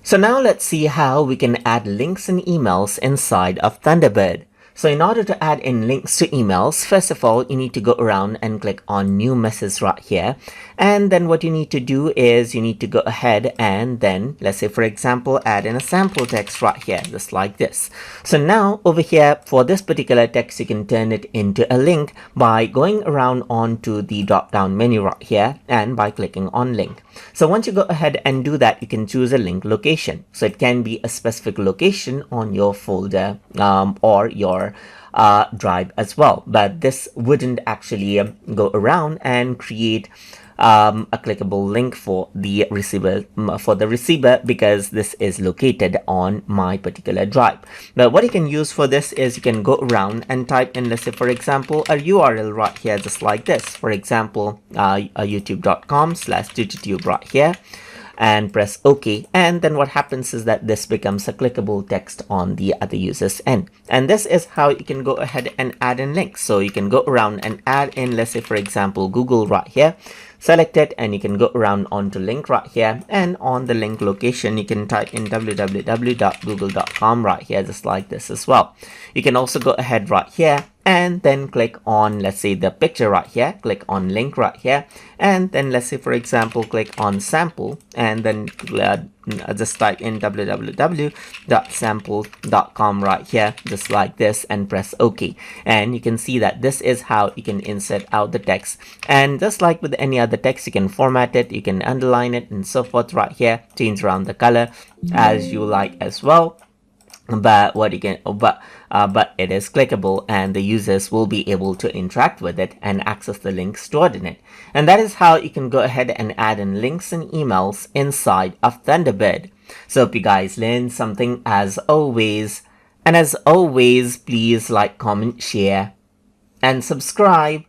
So now let's see how we can add links and emails inside of Thunderbird. So in order to add in links to emails, first of all, you need to go around and click on new message right here. And then what you need to do is you need to go ahead and then, let's say for example, add in a sample text right here, just like this. So now over here for this particular text, you can turn it into a link by going around onto the drop down menu right here and by clicking on link. So once you go ahead and do that, you can choose a link location. So it can be a specific location on your folder or your drive as well, but this wouldn't actually go around and create a clickable link for the receiver because this is located on my particular drive. But what you can use for this is you can go around and type in, let's say for example, a URL right here, just like this. For example, youtube.com/tututube right here, and press OK, and then what happens is that this becomes a clickable text on the other user's end. And this is how you can go ahead and add in links. So you can go around and add in, let's say for example, Google right here, select it, and you can go around onto link right here, and on the link location you can type in www.google.com right here, just like this as well. You can also go ahead right here and then click on, let's say, the picture right here, click on link right here, and then let's say for example click on sample, and then just type in www.sample.com right here, just like this, and press OK. And you can see that this is how you can insert out the text. And just like with any other text, you can format it, you can underline it and so forth right here, change around the color as you like as well. But what you can but it is clickable, and the users will be able to interact with it and access the links stored in it. And that is how you can go ahead and add in links and emails inside of Thunderbird. So hope you guys learned something as always, and as always, please like, comment, share and subscribe.